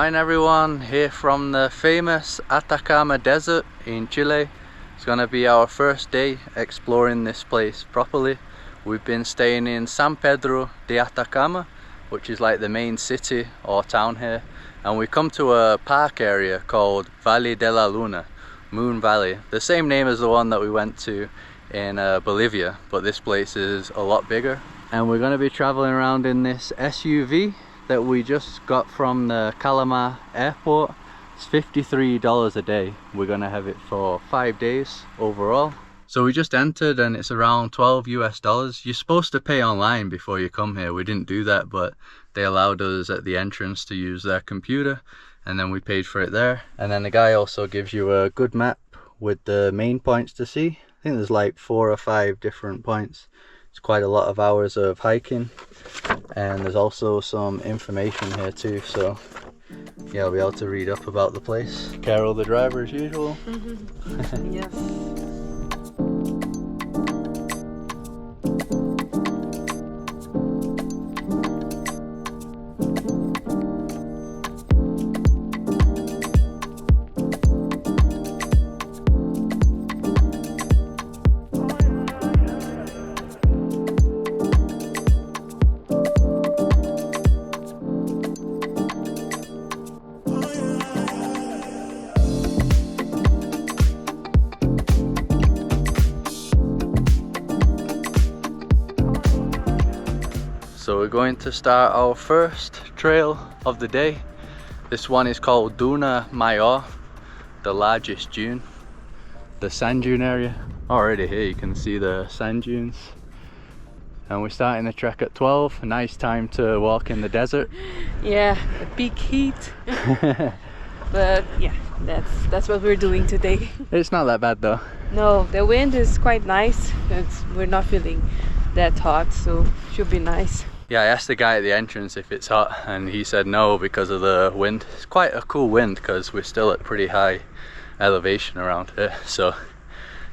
Fine everyone, here from the famous Atacama Desert in Chile. It's gonna be our first day exploring this place properly. We've been staying in San Pedro de Atacama, which is like the main city or town here. And we come to a park area called Valle de la Luna, Moon Valley. The same name as the one that we went to in Bolivia, but this place is a lot bigger. And we're gonna be traveling around in this SUV that we just got from the Calama airport. It's $53 a day. We're gonna have it for 5 days overall. So we just entered and it's around $12 US. You're supposed to pay online before you come here. We didn't do that, but they allowed us at the entrance to use their computer, and then we paid for it there. And then the guy also gives you a good map with the main points to see. I think there's like 4 or 5 different points. It's quite a lot of hours of hiking, and there's also some information here too, so yeah, I'll be able to read up about the place. Carol the driver as usual. Yes. So we're going to start our first trail of the day. This one is called Duna Mayor, the largest dune, the sand dune area. Already here you can see the sand dunes. And we're starting the trek at 12, a nice time to walk in the desert. Yeah, the peak heat. But yeah, that's what we're doing today. It's not that bad though. No, the wind is quite nice. We're not feeling that hot, so should be nice. Yeah, I asked the guy at the entrance if it's hot and he said no because of the wind. It's quite a cool wind because we're still at pretty high elevation around here, so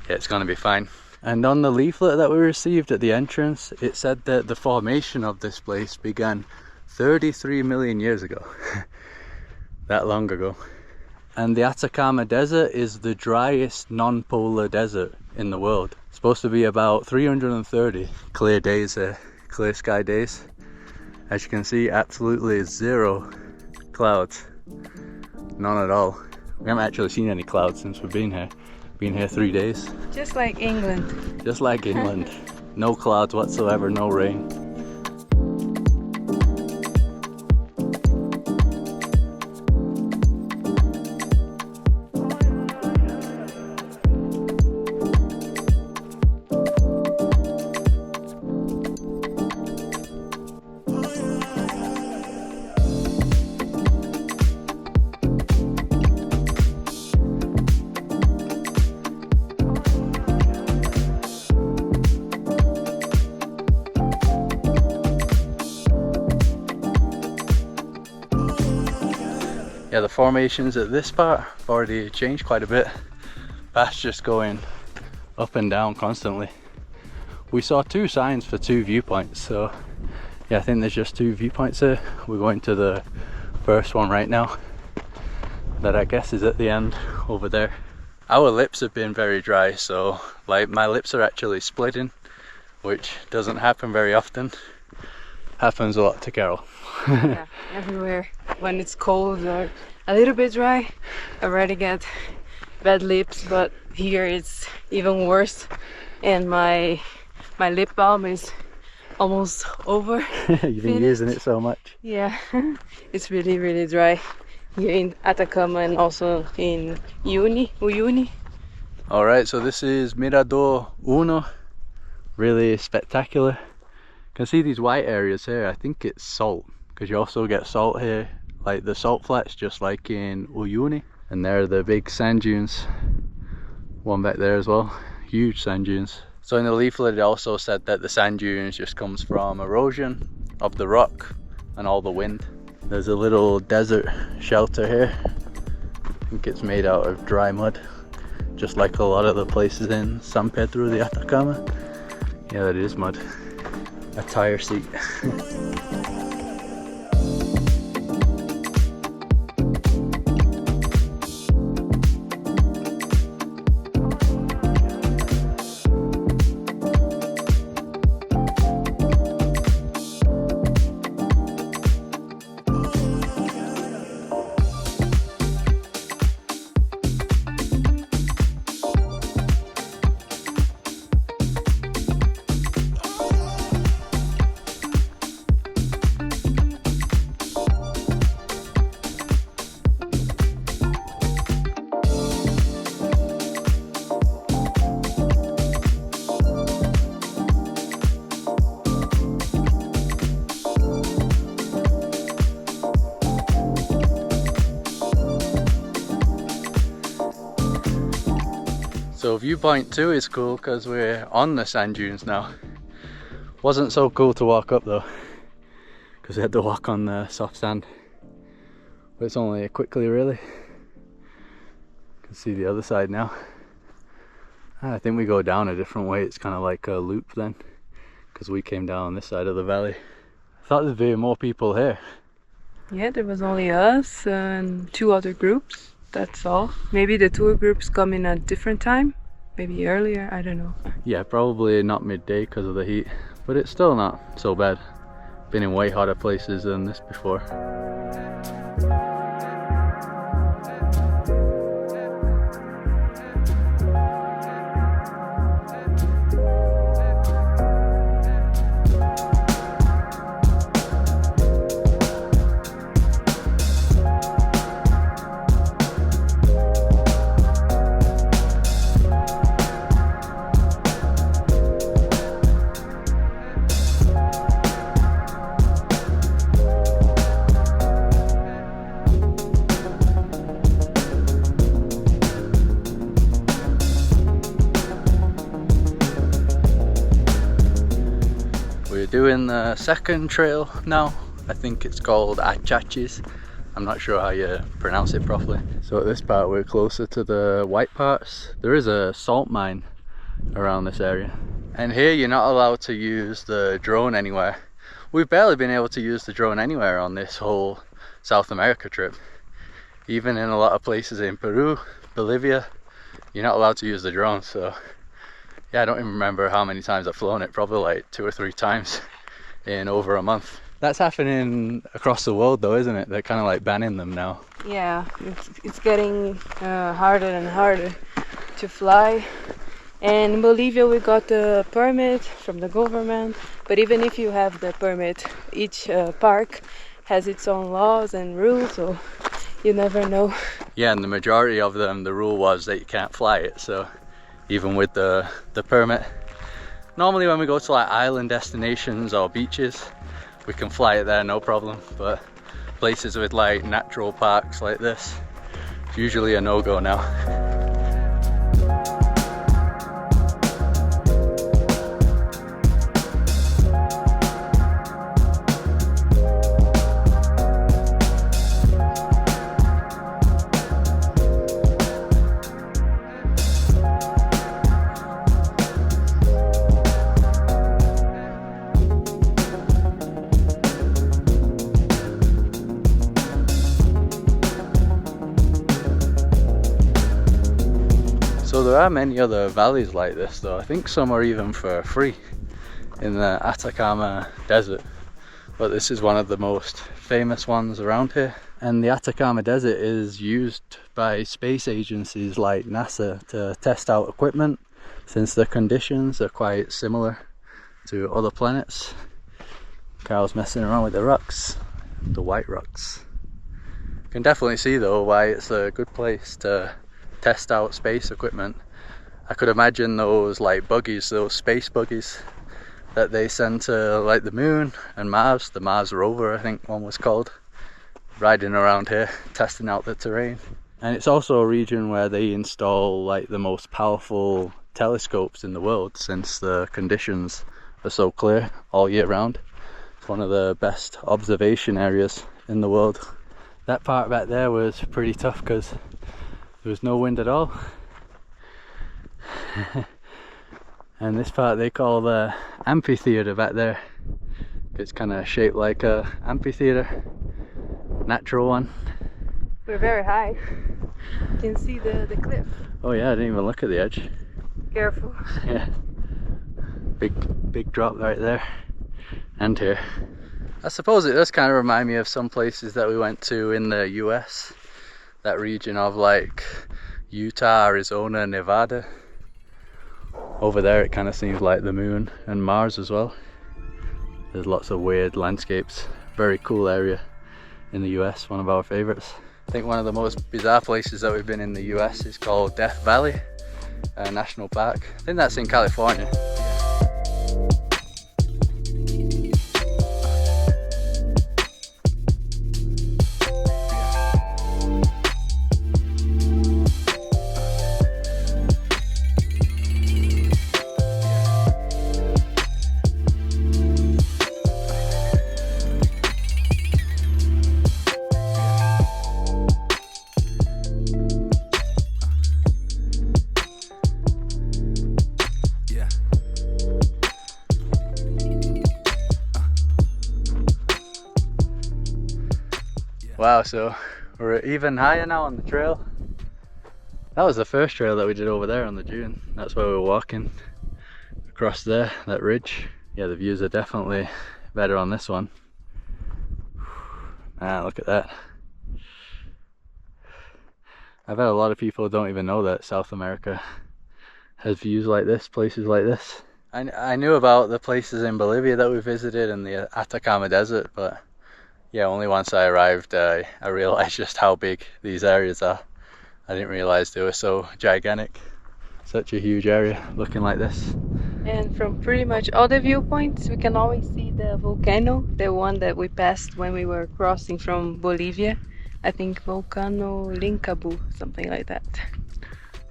yeah, it's gonna be fine. And on the leaflet that we received at the entrance, it said that the formation of this place began 33 million years ago. That long ago. And the Atacama Desert is the driest non-polar desert in the world. It's supposed to be about 330 clear days there, clear sky days. As you can see, absolutely 0 clouds. None at all. We haven't actually seen any clouds since we've been here. Been here 3 days. Just like England. Just like England. No clouds whatsoever, no rain. Yeah, the formations at this part have already changed quite a bit. Bash just going up and down constantly. We saw 2 signs for 2 viewpoints, so yeah, I think there's just 2 viewpoints here. We're going to the first one right now, that I guess is at the end over there. Our lips have been very dry, so like my lips are actually splitting, which doesn't happen very often. Happens a lot to Carol. Yeah, everywhere. When it's cold or a little bit dry, I already get bad lips, but here it's even worse. And my lip balm is almost over. You've been using it so much. Yeah, it's really, really dry here in Atacama and also in Uyuni. Alright, so this is Mirador Uno. Really spectacular. You can see these white areas here. I think it's salt, because you also get salt here, like the salt flats, just like in Uyuni. And there are the big sand dunes. One back there as well, huge sand dunes. So in the leaflet it also said that the sand dunes just comes from erosion of the rock and all the wind. There's a little desert shelter here. I think it's made out of dry mud, just like a lot of the places in San Pedro de Atacama. Yeah, that is mud. A tire seat. So viewpoint 2 is cool because we're on the sand dunes now. Wasn't so cool to walk up though, because we had to walk on the soft sand. But it's only quickly really. You can see the other side now. I think we go down a different way. It's kind of like a loop then, because we came down this side of the valley. I thought there'd be more people here. Yeah, there was only us and 2 other groups, that's all. Maybe the tour groups come in at different time, maybe earlier, I don't know. Yeah, probably not midday because of the heat, but it's still not so bad. Been in way hotter places than this before. Doing the second trail now. I think it's called Achates. I'm not sure how you pronounce it properly. So at this part we're closer to the white parts. There is a salt mine around this area. And here you're not allowed to use the drone anywhere. We've barely been able to use the drone anywhere on this whole South America trip. Even in a lot of places in Peru, Bolivia, you're not allowed to use the drone. So yeah, I don't even remember how many times I've flown it, probably like 2 or 3 times in over a month. That's happening across the world though, isn't it? They're kind of like banning them now. Yeah, it's getting harder and harder to fly. And in Bolivia we got the permit from the government, but even if you have the permit, each park has its own laws and rules, so you never know. Yeah, and the majority of them, the rule was that you can't fly it, so even with the permit. Normally when we go to like island destinations or beaches, we can fly it there no problem, but places with like natural parks like this, it's usually a no-go now. So there are many other valleys like this though. I think some are even for free in the Atacama desert, but this is one of the most famous ones around here. And the Atacama desert is used by space agencies like NASA to test out equipment, since the conditions are quite similar to other planets. Carl's messing around with the rocks, the white rocks. You can definitely see though why it's a good place to test out space equipment. I could imagine those like buggies, those space buggies that they send to like the moon and Mars, the Mars rover I think one was called, riding around here testing out the terrain. And it's also a region where they install like the most powerful telescopes in the world, since the conditions are so clear all year round. It's one of the best observation areas in the world. That part back there was pretty tough because there was no wind at all. And this part they call the amphitheater back there. It's kind of shaped like a amphitheater, natural one. We're very high. You can see the cliff. Oh yeah, I didn't even look at the edge. Careful. Yeah. Big drop right there. And here. I suppose it does kind of remind me of some places that we went to in the US. That region of like Utah, Arizona, Nevada. Over there it kind of seems like the moon and Mars as well. There's lots of weird landscapes. Very cool area in the US, one of our favorites. I think one of the most bizarre places that we've been in the US is called Death Valley National Park. I think that's in California. Wow, so we're even higher now on the trail. That was the first trail that we did over there on the dune. That's where we were walking across there, that ridge. Yeah, the views are definitely better on this one. Ah, look at that. I bet a lot of people don't even know that South America has views like this, places like this. I knew about the places in Bolivia that we visited in the Atacama Desert, but yeah, only once I arrived I realized just how big these areas are. I didn't realize they were so gigantic. Such a huge area looking like this. And from pretty much all the viewpoints, we can always see the volcano, the one that we passed when we were crossing from Bolivia. I think Volcano Lincabu, something like that.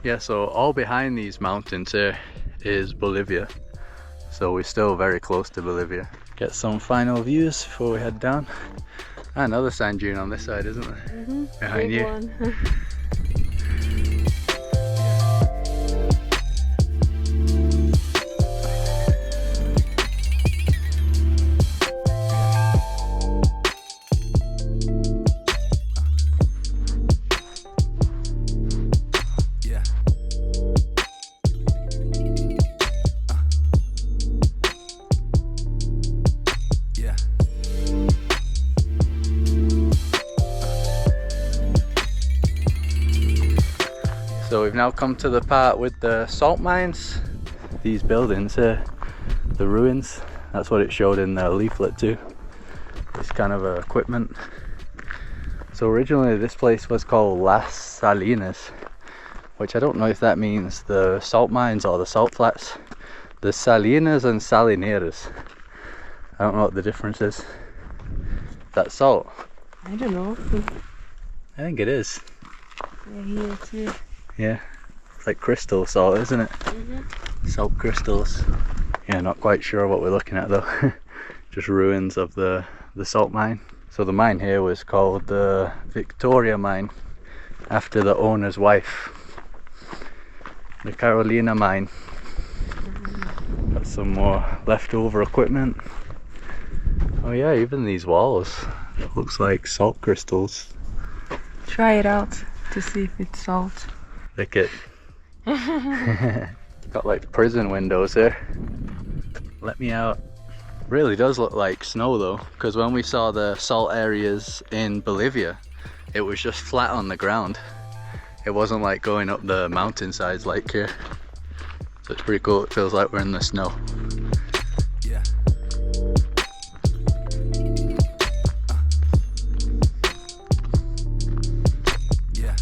Yeah, so all behind these mountains here is Bolivia. So we're still very close to Bolivia. Get some final views before we head down. Another sand dune on this side, isn't there? Mm-hmm. Behind Big you. One. So we've now come to the part with the salt mines. These buildings here, the ruins, that's what it showed in the leaflet too. This kind of equipment. So originally this place was called Las Salinas, which I don't know if that means the salt mines or the salt flats. The Salinas and Salineras. I don't know what the difference is. That's salt. I don't know. I think it is. Yeah, here too. Yeah, it's like crystal salt, isn't it? Mm-hmm. Salt crystals. Yeah, not quite sure what we're looking at though. Just ruins of the salt mine. So the mine here was called the Victoria mine, after the owner's wife. The Carolina mine. Got some more leftover equipment. Oh yeah, even these walls. It looks like salt crystals. Try it out to see if it's salt. Look it. Got like prison windows here. Let me out. Really does look like snow though, because when we saw the salt areas in Bolivia, it was just flat on the ground. It wasn't like going up the mountainsides like here. So it's pretty cool. It feels like we're in the snow. Yeah. Yeah.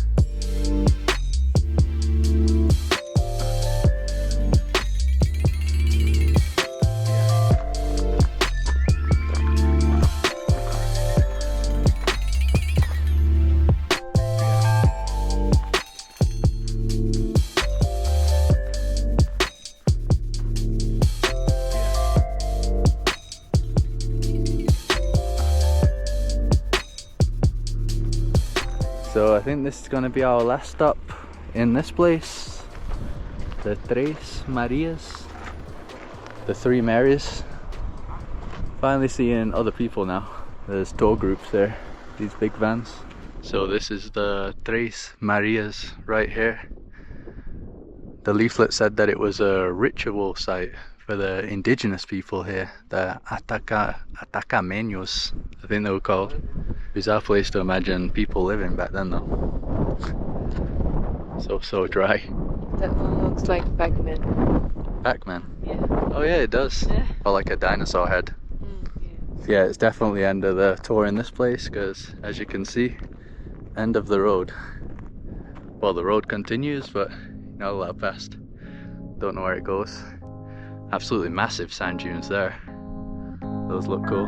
So I think this is going to be our last stop in this place. The Tres Marias. The Three Marys. Finally seeing other people now. There's tour groups there. These big vans. So this is the Tres Marias right here. The leaflet said that it was a ritual site for the indigenous people here, the Atacameños, I think they were called. Bizarre place to imagine people living back then though. So dry. That one looks like Pac-Man. Pac-Man? Yeah. Oh yeah, it does. Yeah. Or like a dinosaur head. Yeah. Yeah, it's definitely end of the tour in this place because, as you can see, end of the road. Well, the road continues, but you're not allowed past. Don't know where it goes. Absolutely massive sand dunes there. Those look cool.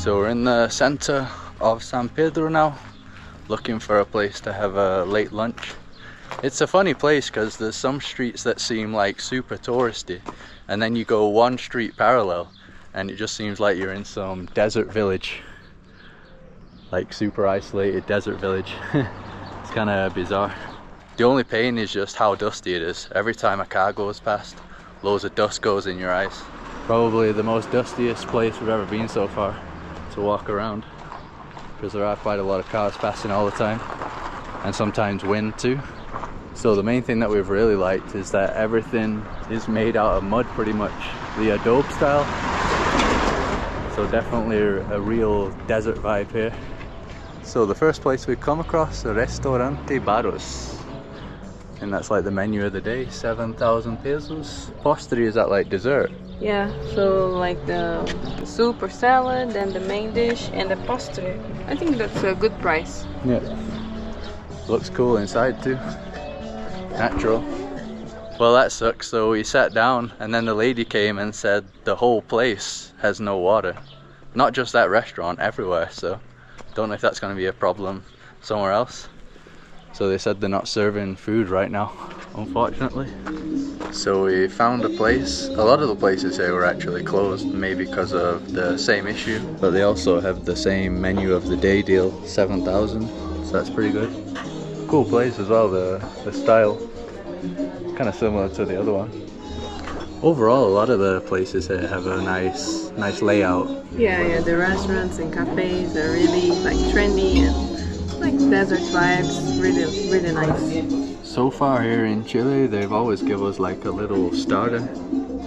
So we're in the center of San Pedro now, looking for a place to have a late lunch. It's a funny place because there's some streets that seem like super touristy, and then you go one street parallel and it just seems like you're in some desert village, like super isolated desert village. It's kind of bizarre. The only pain is just how dusty it is. Every time a car goes past, loads of dust goes in your eyes. Probably the most dustiest place we've ever been so far to walk around, because there are quite a lot of cars passing all the time, and sometimes wind too. So the main thing that we've really liked is that everything is made out of mud pretty much, the adobe style. So definitely a real desert vibe here. So the first place we come across, Restaurante Barros, and that's like the menu of the day, 7,000 pesos. Postre, is that like dessert? Yeah, so like the soup or salad, then the main dish, and the postre. I think that's a good price. Yeah. Looks cool inside too. Natural. Well, that sucks. So we sat down and then the lady came and said the whole place has no water. Not just that restaurant, everywhere. So don't know if that's going to be a problem somewhere else. So they said they're not serving food right now, unfortunately. So we found a place. A lot of the places here were actually closed, maybe because of the same issue. But they also have the same menu of the day deal, 7,000. So that's pretty good. Cool place as well, the style. Kind of similar to the other one. Overall, a lot of the places here have a nice layout. Yeah, the restaurants and cafes are really like trendy and like desert vibes. Really nice. So far here in Chile, they've always given us like a little starter.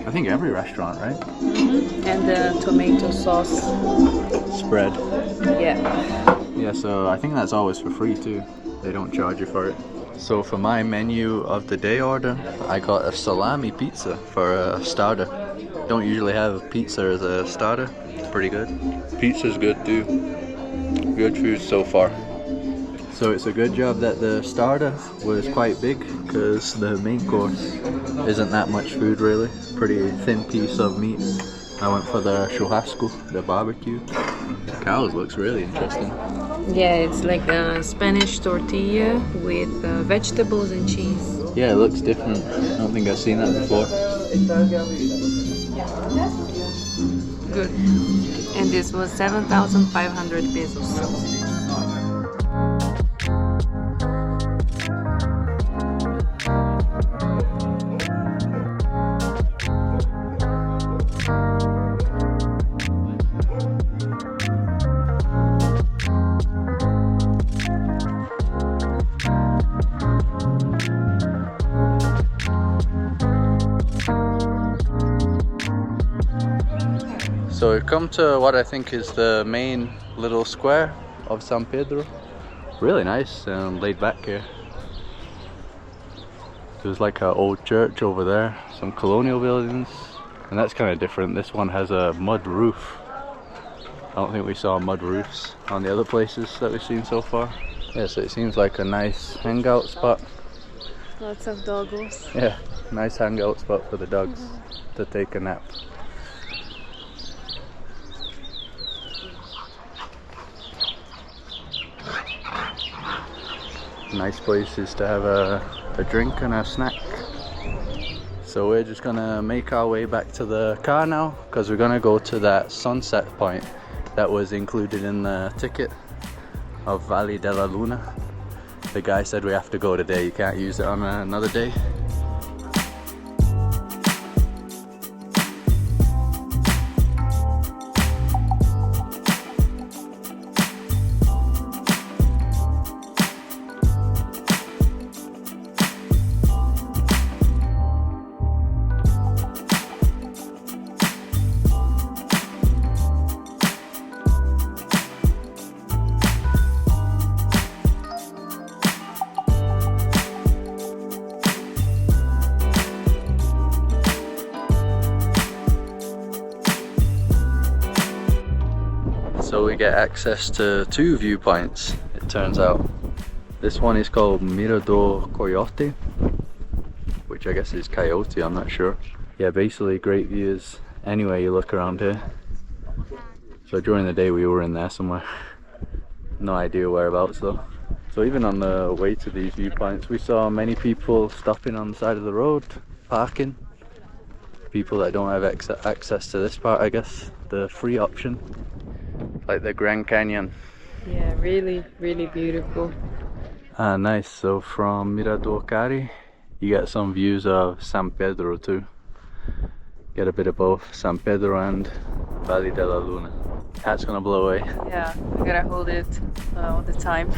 I think every restaurant, right? Mm-hmm. And the tomato sauce spread. Yeah. Yeah, so I think that's always for free too. They don't charge you for it. So for my menu of the day order, I got a salami pizza for a starter. Don't usually have pizza as a starter. It's pretty good. Pizza's good too. Good food so far. So it's a good job that the starter was quite big, because the main course isn't that much food really. Pretty thin piece of meat. I went for the churrasco, the barbecue. The cows looks really interesting. Yeah, it's like a Spanish tortilla with vegetables and cheese. Yeah, it looks different. I don't think I've seen that before. Good. And this was 7,500 pesos. So we've come to what I think is the main little square of San Pedro. Really nice and laid back here. There's like an old church over there, some colonial buildings, and that's kind of different. This one has a mud roof. I don't think we saw mud roofs on the other places that we've seen so far. Yeah, so it seems like a nice hangout spot. Lots of doggos. Yeah, nice hangout spot for the dogs to take a nap. Nice places to have a drink and a snack. So we're just gonna make our way back to the car now, because we're gonna go to that sunset point that was included in the ticket of Valle de la Luna. The guy said we have to go today, you can't use it on another day. So we get access to two viewpoints, it turns out. This one is called Mirador Coyote, which I guess is coyote, I'm not sure. Yeah, basically great views anywhere you look around here. So during the day we were in there somewhere. No idea whereabouts though. So even on the way to these viewpoints we saw many people stopping on the side of the road, parking. People that don't have access to this part, I guess, the free option. Like the Grand Canyon. Yeah, really, really beautiful. Ah, nice. So from Mirador Coyote, you get some views of San Pedro too. Get a bit of both San Pedro and Valle de la Luna. Hat's gonna blow away. Yeah, I gotta hold it all the time.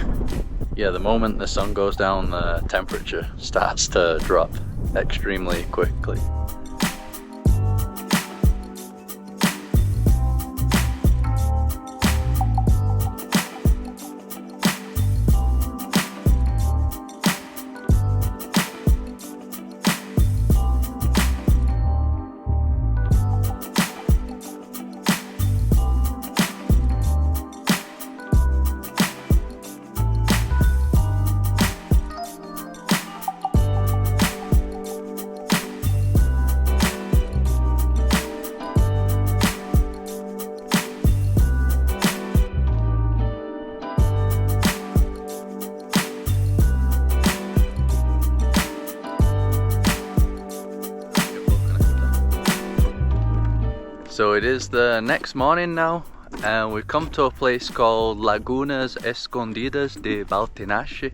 Yeah, the moment the sun goes down, the temperature starts to drop extremely quickly. So it is the next morning now, and we've come to a place called Lagunas Escondidas de Baltinache,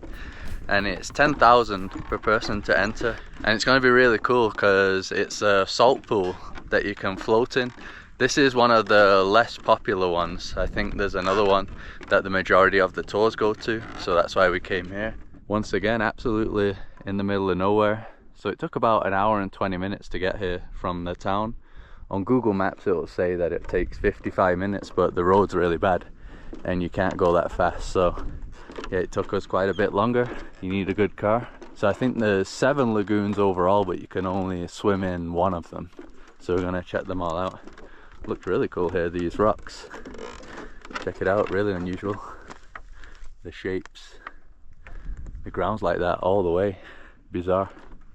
and it's 10,000 per person to enter, and it's going to be really cool because it's a salt pool that you can float in. This is one of the less popular ones. I think there's another one that the majority of the tours go to, so that's why we came here. Once again, absolutely in the middle of nowhere. So it took about an hour and 20 minutes to get here from the town. On Google Maps it'll say that it takes 55 minutes, but the road's really bad and you can't go that fast, so yeah, it took us quite a bit longer. You need a good car. So I think there's 7 lagoons overall, but you can only swim in one of them, so we're gonna check them all out. Looked really cool here, these rocks. Check it out, really unusual. The shapes, the ground's like that all the way, bizarre.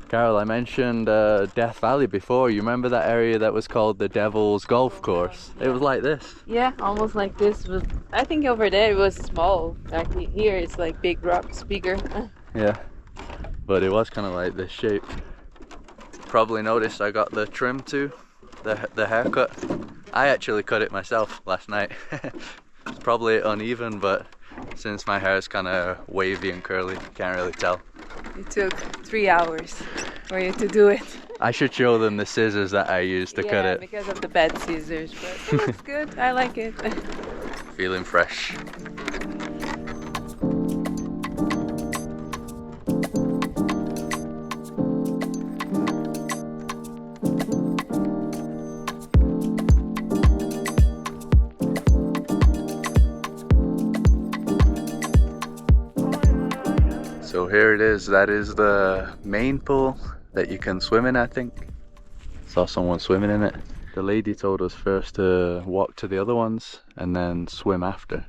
Carol, I mentioned Death Valley before. You remember that area that was called the Devil's Golf Course? It was like this. Yeah, almost like this. But I think over there it was small. Like here it's like big rocks, bigger. Yeah, but it was kind of like this shape. Probably noticed I got the trim too, the haircut. I actually cut it myself last night. It's probably uneven, but since my hair is kind of wavy and curly, you can't really tell. It took 3 hours for you to do it. I should show them the scissors that I used to cut it. Because of the bad scissors, but it looks good. I like it. Feeling fresh. So here it is, that is the main pool that you can swim in, I think. Saw someone swimming in it. The lady told us first to walk to the other ones and then swim after.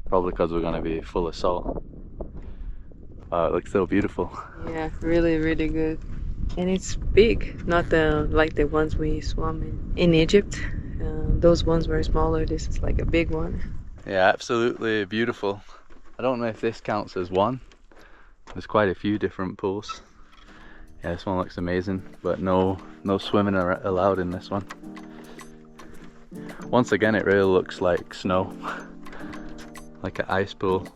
Probably because we're going to be full of salt. It looks so beautiful. Yeah, really, really good. And it's big, not like the ones we swam in Egypt. Those ones were smaller, this is like a big one. Yeah, absolutely beautiful. I don't know if this counts as one. There's quite a few different pools. Yeah, this one looks amazing, but no swimming allowed in this one. Once again, it really looks like snow, like an ice pool.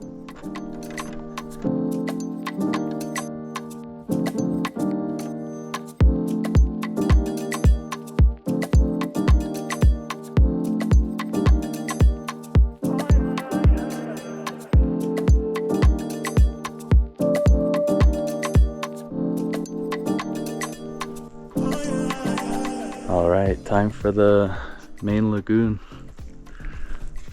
Alright, time for the main lagoon.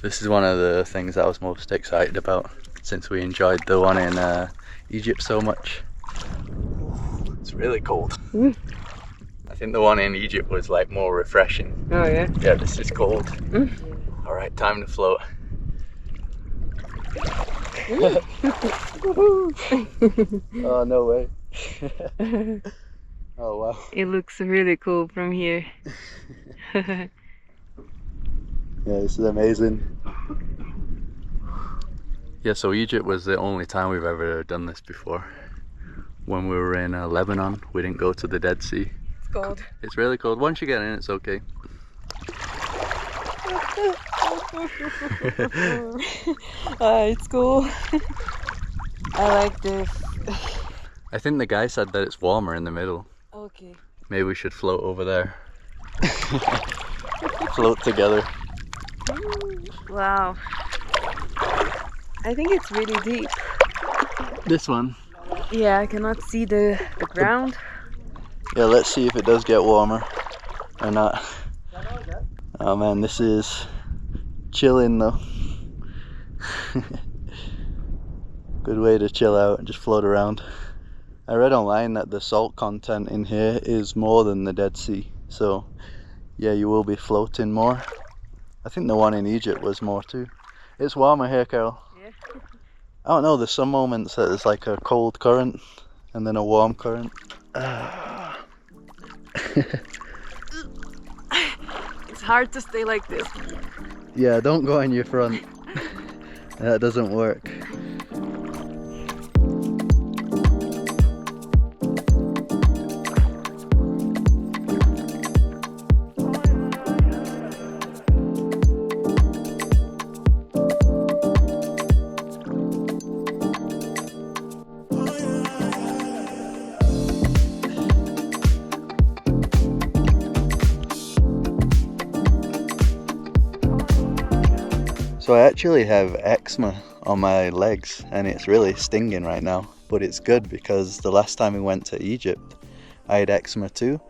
This is one of the things I was most excited about since we enjoyed the one in Egypt so much. It's really cold. I think the one in Egypt was like more refreshing. Oh yeah? Yeah, this is cold. Alright, time to float. Oh, no way. Oh wow. It looks really cool from here. Yeah, this is amazing. Yeah, so Egypt was the only time we've ever done this before. When we were in Lebanon, we didn't go to the Dead Sea. It's cold. It's really cold. Once you get in, it's okay. It's cool. I like this. I think the guy said that it's warmer in the middle. Okay. Maybe we should float over there. Float together. Wow. I think it's really deep. This one? Yeah, I cannot see the ground. Yeah, let's see if it does get warmer or not. Oh man, this is chilling though. Good way to chill out and just float around. I read online that the salt content in here is more than the Dead Sea, so yeah, you will be floating more. I think the one in Egypt was more too. It's warmer here, Carol. Yeah. I don't know, there's some moments that there's like a cold current and then a warm current. It's hard to stay like this. Yeah, don't go on your front. That doesn't work. So I actually have eczema on my legs and it's really stinging right now, but it's good because the last time we went to Egypt I had eczema too,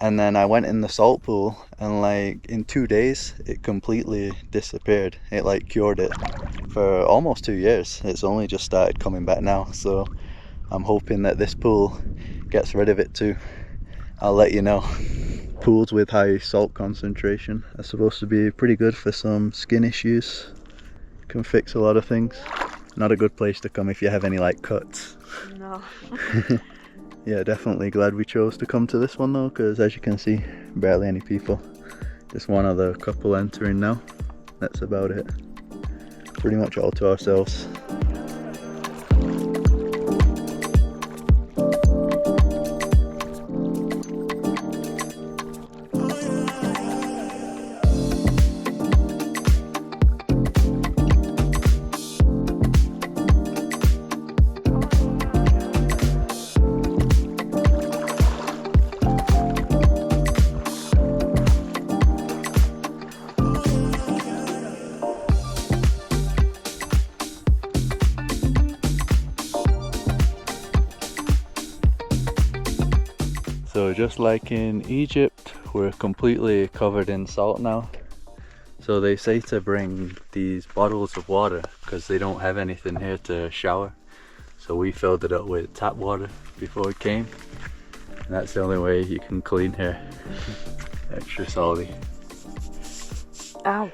and then I went in the salt pool and like in 2 days it completely disappeared. It like cured it for almost 2 years. It's only just started coming back now, so I'm hoping that this pool gets rid of it too. I'll let you know. Pools with high salt concentration are supposed to be pretty good for some skin issues. Can fix a lot of things. Not a good place to come if you have any like cuts. No. Yeah, definitely glad we chose to come to this one though, because as you can see, barely any people. Just one other couple entering now. That's about it. Pretty much all to ourselves. So just like in Egypt, we're completely covered in salt now. So they say to bring these bottles of water because they don't have anything here to shower. So we filled it up with tap water before we came. And that's the only way you can clean here. Extra salty. Ow.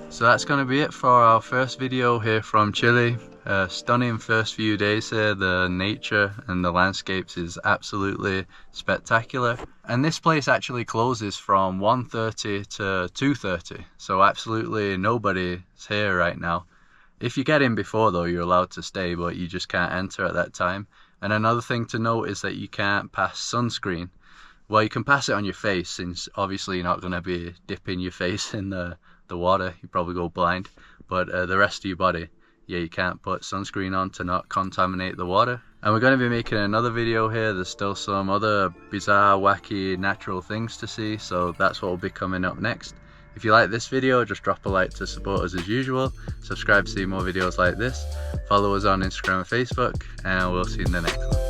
So that's going to be it for our first video here from Chile. Stunning first few days here. The nature and the landscapes is absolutely spectacular. And this place actually closes from 1:30 to 2:30. So absolutely nobody's here right now. If you get in before though, you're allowed to stay, but you just can't enter at that time. And another thing to note is that you can't pass sunscreen. Well, you can pass it on your face, since obviously you're not going to be dipping your face in the water. You probably go blind, but the rest of your body, yeah, you can't put sunscreen on to not contaminate the water. And we're going to be making another video here. There's still some other bizarre, wacky, natural things to see, so that's what will be coming up next. If you like this video, just drop a like to support us as usual. Subscribe to see more videos like this. Follow us on Instagram and Facebook, and we'll see you in the next one.